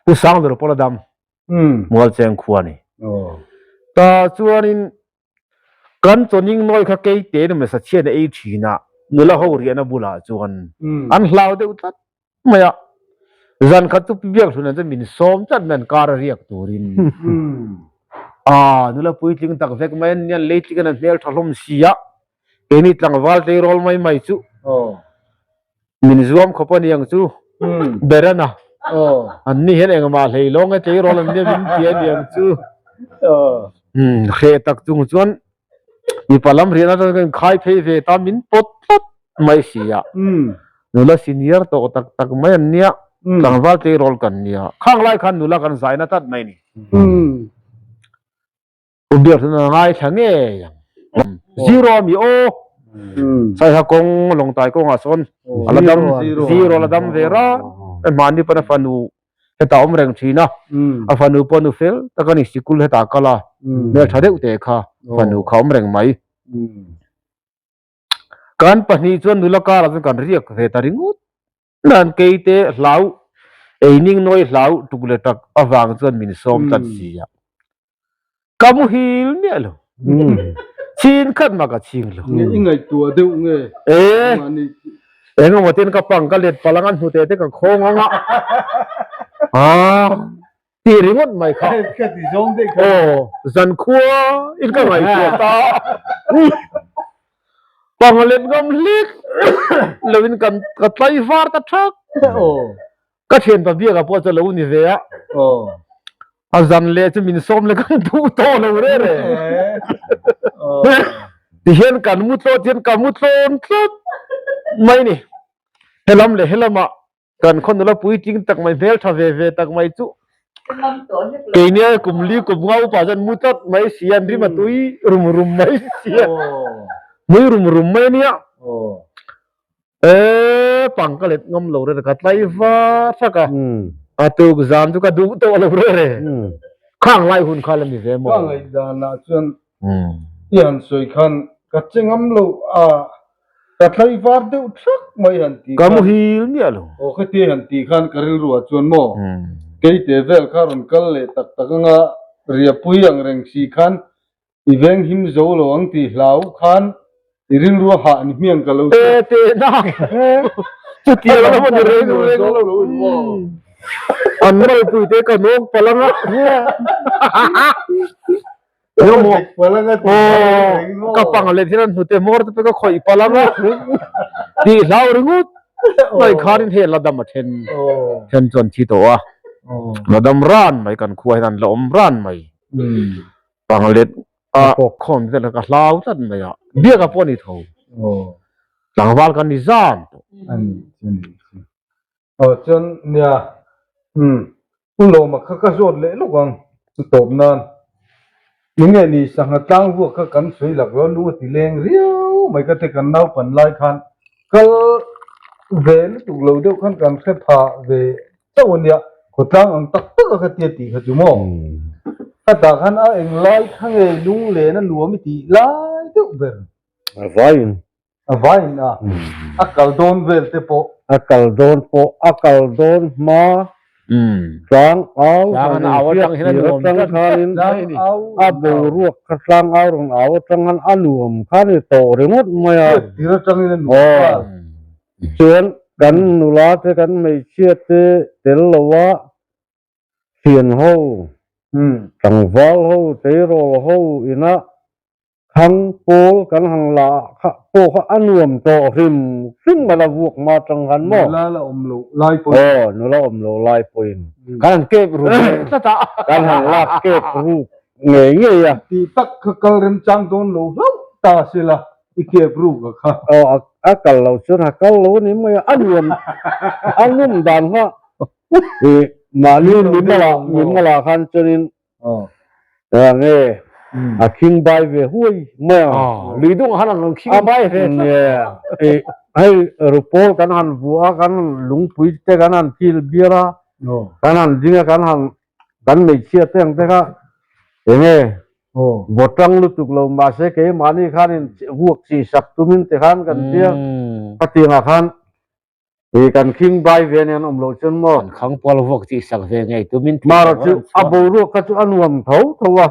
ผู้สางลูระพลดำมัวเซงขวานี่แต่จวนอินกันจนยิ่งน้อยข้าเกยเตนมันสัจเจนไอทีน่ะนู้นละหัวเรียนบุลาจวนอันลาวเดือดตัดไม่อะจันขัดตุพิเบียกสุนันจะมินซ้อมจัดมันการเรียกตัวรินนู่นละปุยทิ้งตักเฟกไม่เนี่ยเลี้ยกันนั่นเนี่ยทะลมเสียเอ็นี่ตั้งวาลเตอร์รอลไม่จูมินซวมขบวนยังจูเบรน่ะอันนี้เห็นเองมาเลยลงไอ้เตอร์รอลเนี่ยมินเทียนยังจูเขตตักจุงจวนมีพลัมเรียนอะไรกันขายเพย์ตามินปดไม่เสียนู่นละซีเนียร์ตัวตักไม่เนี่ยตั้งวาลเตอร์รอลกันเนี่ยข้างไล่ขันนู่นละกันสายนัดไม่นี่อุเบียร์สุนันง่ายช่างเงี้ยซีโร่มีโอใส่หักกงลงใต้กงอาสนละดำซีโร่ละดำเวร่ามันนี่เป็นฟันูเฮต้าอมเริงชีนะฟันูปนูเฟลตะกันอีสิคุลเฮต้ากะลาเมื่อชาเดอุเตค่ะฟันูเขาอมเริงไหมการปนิจวนนุลกาลากันเรียกเฮตาริงูนั่นเกยเตลาวเอนิ่งน้อยลาวตุกเลตักอวังจวนมินซอมตัดเสียกามุฮิลเนี่ยหรอชินขัดมากชิงหรอนี่ไงตัวเดียวไงงมาเต้นกับปังก็เล็ดพลังงานหัวเตะกับโค้งอ่ะตีริงดไม่ค่ะแค่ที่จงเด็กจันคัวอีกก็ไม่คัวตาปังเล็ดกำลิกแล้ววินกันก็ไล่ฟาร์ตัดชักก็เห็นตัวเบี้ยกับพวกจะรู้นี่เสียจันเล่จะมินส้มเลยกันดูโตเลยเร่ที่เห็นกันมุดโตเห็นกันมุดโตนสุดไม่นี่เฮลัมเลยเฮลัมกันคนนู้นปุยจริงตักไม่เวลทาเวตักไม่จุเกเนี่ยกุมลีกุมเงาป่าจันมุดตัดไม่เสียนริมาตุยรุมไม่เสียไม่รุมไม่เนี่ยปังก็เลยงมโลเลยกัดไล่ฟ้าสักตัวกจามตุกดูโตเลยข้างไล่หุ่นข้าเลยมีเวมข้างไอ้ดานาจนยันสวยขันกัดเจงมโลกัดไล่ฟ้าเดือดชักไม่หันตีกามุฮิลเนี่ยหรอโอ้แค่ที่หันตีขันกระริรัวจวนโม่เกยเตเวลคารุนกัลเลยตักงะเรียปุยยังเร่งสีขันอีเวงหิมโจโลอังตีลาวขันอีริงรัวหานี่เมียงกัลลูเตน่าจุดเดียวแล้วมันเร่งอันนั้นปุยเตกันน้องพลังงานโยมพลังงานกับปังอะไรที่นั่นหัวเตมอร์ตไปก็คอยพลังงานดีลาวรึงุดไม่ขาดินเฮลดัมมาเทนจวนที่ตัวระดับร้านไม่กันคุยนั่นล้อมร้านไม่ปังเล็ดคนแต่ละก็ลาวจัดไม่อะเบี้ยกับพวกนี้ทูหลังวันกันนิซานอันนี้จนเนี่ยผู้ลงมาเขาก็โจดเละลูกวังตบนานยังไงนี่สังหารพวกเขากันสวยหลักร้อนรู้ตีเลงเรียวไม่ก็แต่กันเน่าปันลายคันก็เวลตุกเราเดียวกันกันแค่พาเวเจ้าเนี่ยคนตั้งอังตักตึกก็เตียตีเขาจุโม่ถ้าตาขันเอาเองลายข้างเอลุงเลนั่นหลวมไม่ตีลายเดียวเวลวายนะอักลโดนเวลเตโปอักลโดนโปอักลโดนมาสังเอาจังเห็นจังขันอาบูรัวสังเอารงเอาจังหันอารมณ์ขันโตเรื่องดไม่อะที่เราจังนี่ส่วนกันนุลาเทกันไม่เชื่อเตลว่าเขียนหูจังวอลหูเตโรหูอินะ คังโปลกันหังละคะโปเขาอันรวมโตริมซึ่งมาละวกมาจังหันหมอ la om lo lai po โอ้นูละอมโลลายปุยนกันเก็บรูปกันหังลากเก็บรูปเงยเงย ti tak ka kal rem chang don lo lo ta sila ike bru ka kha akal lo sur akal lo ni mo an rwam an num dan ha ma ni mi mala khan chunin nge a king bai ve hui ma li dung han ang king bai ve ne ai rupol kan han bua kan lung pui te kan han kil bira kan han dinga kan han kan me chia teng te ka nge botang lu tuk lo ma se ke mani khanin huak si sak tumin te khan kan tia patinga khan kan king bai ve ne om lo chun mo khang pol vok chi sak ve ngai tumin ma ro chu abo ru ka chu anuam thau thawa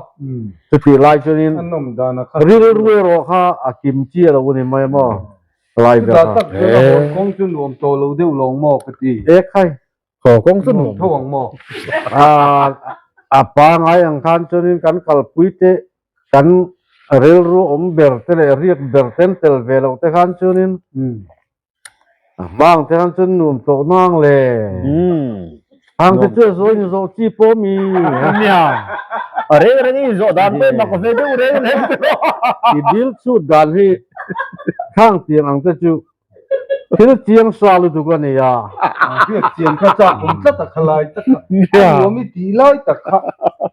chu ti lai chunin anom dana kha ri ru ro kha akim chi lo ni mai mo lai ve ta tak ko kong chun lom to lo deu long mo ka ti e khai ko kong sun thawang mo apa ngai ang khan chunin kan kal pui te kan rel ru om ber te le riek ber ten tel ve lo te khan chunin bang te khan chun num to nang le ang te chu zo ni zo chi po mi nya are re ni zo dan pe ma ko ve de re ne i dil chu dal hi khang tiang ang te chu thil tiang salu du ka ni ya việc chiên kha cha cũng rất là khalai tất cả yo mi ti lai tak kha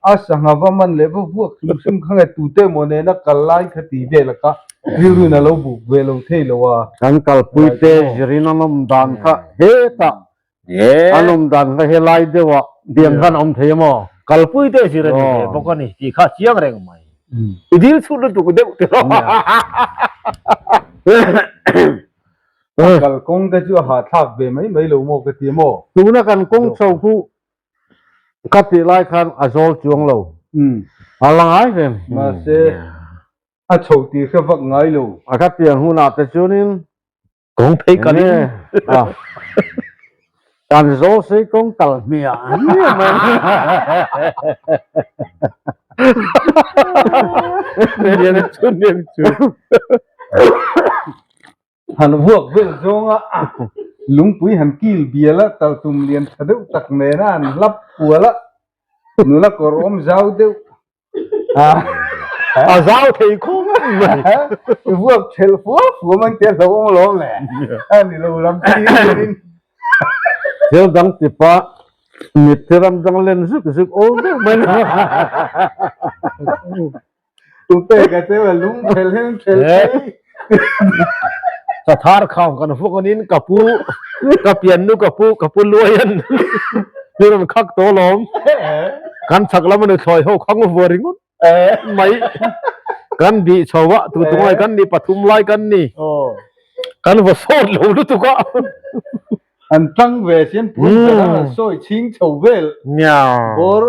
asanga va man le va vuak sum khang tu te mo ne na kalai kha ti ve la ka riu na lo bu ve lo the lo wa kan kal pui te jirin anom dan kha he ta anom dan kha he lai de wa diam kan om the mo kal pui te si re ni boko ni ti kha chiang reng mai idil chu lu tu de te kal kong ta chu ha thak ve mai lo mo ka ti mo tu na kan kong chau khu ka ti lai khan azol chuang lo alang ai ve ma se a chou ti kha vak ngai lo a ka tiang hu na te chunin kong phei kan ni kan zo se kong kal mia ni ma ne ne chu han vuak ve zonga lung pui han kil bia la tal tum lian thadeu tak ne na an lap puala nu la korom zau deu a zao thei khum vuak thel fu man te lo le ani lo lam ti rin theo dang ti pa mit theram dang len zuk ol de men tu te ka te lung thel sa thar khang kan fu kan in kapu ka pian nu kapu luayan hiron khak to lom kan sakla man thoi ho khang wo ringun mai kan bi chowa tu tungai kan ni pathum lai kan ni kan wo so lo lu tu ka an tang ve chen pu na soi ching chou vel nya or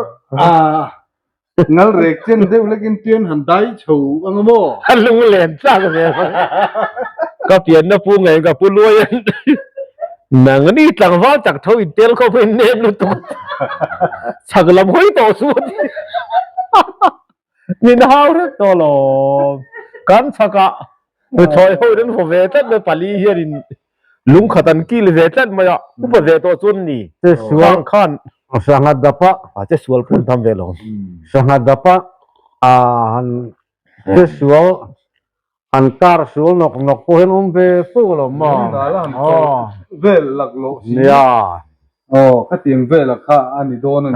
ngal rek chen deu lekin tien han dai chou angamo lu len cha ka ve ka pian na pu ngai ka pu luayan nang ni tlang wa chak thoi tel ko pen nem lu tu saglam hoi to su min hau re to lo kan chaka thoi hoi den fo ve tat le pali herin lung khatan ki le ve tat ma ya ku ba ve to chun ni te suang khan sangat dapa a te sual pun tham ve lo sangat dapa han te sual an kar sual nok po hen ve fu lo ma vel lak lo ya ka tiang vel la kha ani don an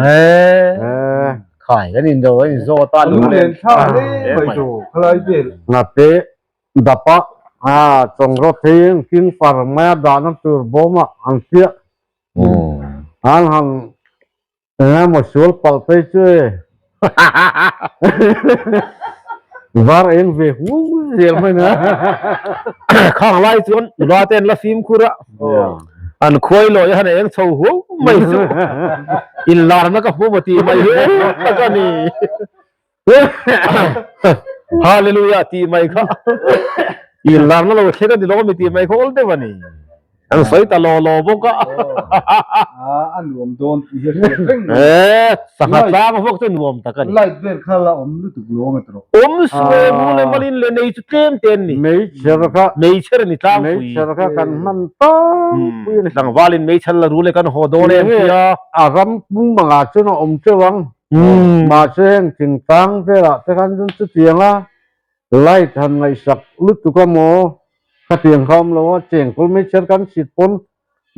khai cái nhìn rồi nhìn do ta lu len tha le bai do khlai vel na te dapa chong ro thing king far ma da na tur boma an tia an han mo sul pal pe che var en ve hu zel mai na khang lai chuan ra ten la phim khura an khoi lo ya ne eng chho hu mai chu in lar na ka hu mati mai he ka ni hallelujah ti mai kha in lar na lo thera di lo mi ti mai khol de bani อันสวยตะโลโลพวกก็ อันรวมโดนเฮ็ดเร่ง สังหารสร้างพวกจนรวมตะกัน ไล่เดินข้าละรู้ตุกโลเมตร สวยมูเลยมาลินเลยในจุดเต็มเต็นนี่ ไม่เชื่อก็ ไม่เชื่อนี่ตั้ง ไม่ คุย เชื่อก็กันมันต้องคุยเลย ดังวาลินไม่เชื่อละรู้เลยกันโหโดเลยพี่อ่ะ อารมณ์มึงบังอาจจะน้องเจ้าวังมาเชิงถึงตังเจ้าละแต่กันจนจะเตียงละไล่ทันไล่สักลึกตุกโมข้าเตียงคำแล้วว่าเจงคนไม่เชื่อกันสิทธิ์ปน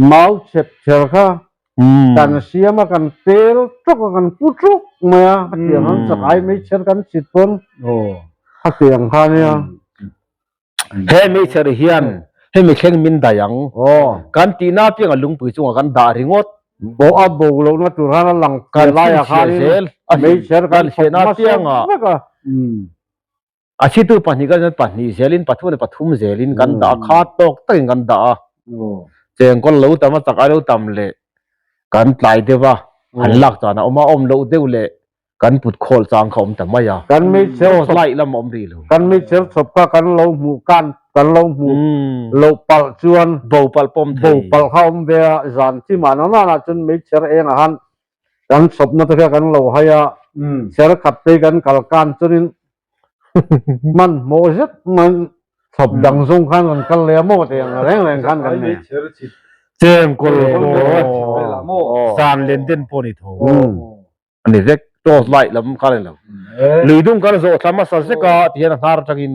เมาเช็ดเชื่อค่ะกันเสียมากันเตลจุกกันผู้จุกเมื่อข้าเตียงนั้นสักไอไม่เชื่อกันสิทธิ์ปน โอ้ ข้าเตียงข้าเนี่ย เฮ้ไม่เชื่อเฮียนเฮ้ไม่เข่งมินได้ยัง โอ้ กันตีหน้าเพียงลุงปุ๋ยจงกันด่าริงด บอกอับบอกเรานะตุราหลัง กัน ไล่ ไล่ อาคา เซ นี่ ล ไม่เชื่อกั กัน นเชนาเพียงอ่ะ อาชีพตัวปันนี้ก็จะปันนี้เซลินปัทุมในปัทุมเซลินกันด่าขาดตกตึงกันด่า โอ้ เจงก็รู้แต่มาจากอะไรรู้ตำเลยกันไล่เดี๋ยวว่าหันหลักจานะเอามาอมรู้เดี๋ยวเลยกันปุดโคลจางเขาแต่ไม่ยา กันไม่เชื่อ โตไล่ละมอมรีเลย กันไม่เชื่อศพก็กันเราหมู่กันเราหมู่เราปัลชวน โบปัลปมเท บุปัลเขาเบียจันที่มานั่นน่ะจนไม่เชื่อเองอ่ะฮันกันศพนั่นก็กันเราให้เชื่อขัดตีกันกัลการจนมันโมจิตมันศพดังสงขันกันเลี้ยโมเตียงแรงขันกันเนี่ย เชื่อจิต เจงก็เลยสารเล่นเด่นปนิโถอันนี้เด็กโตไล่ละมันกันเลยหรือดุงกันโซ่ทำมาสักก็ที่นั่นหาจักิน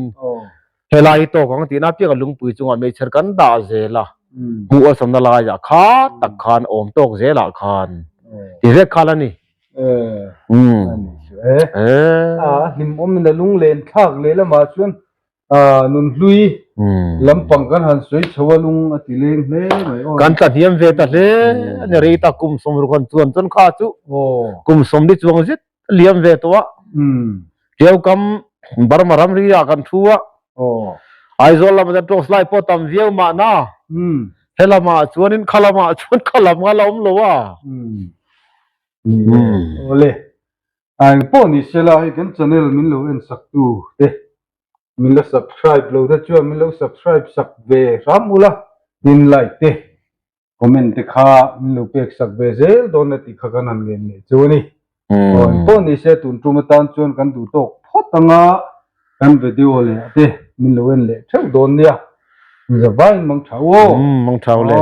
เฮลัยโตของที่น่าเพียงลุงปุยจงอ่ะไม่เชื่อกันด่าเจล่ะหัวสำนักลายขาตักขานอมโตกเจล่ะขานที่เด็กขาละนี่นิมอมมันลุงเลนทักเลยละมาชวนนุนลุยลำปังกันหันสวยชวลุงอติเลงเล่หน่อย กันตัดเยี่ยมเวทเลยเนี่ยรีตากุมสมรุกันจวนจนข้าจุ โอ้ กุมสมดิจวงจิตเลี่ยมเวตัวเกี่ยวกับบารมารมรียากันทัว โอ้ ไอโซลามันจะโตสไลปอตัมเวียวมานะเฮลามาชวนินขลามาชวนขลามงาลอมโลวะโอเล่ไอ้พวกนี้เสลาให้กัน channel มินโลเอ็นสักตูเด้มินโล subscribe โลถ้าชัวมินโล subscribe สักเวรามุละดินไลค์เด้คอมเมนต์ค่ามินโลเปกสักเวเซลโดนติดกันนั่นเองเนี่ยจวนี่พวกนี้เสตุนจุมตันชวนกันดูตกพอตั้งกันวิดีโอเลยเด้มินโลเอ็นเลยเท่าโดนเนี่ยจะไปมังเท้า มังเท้าเลย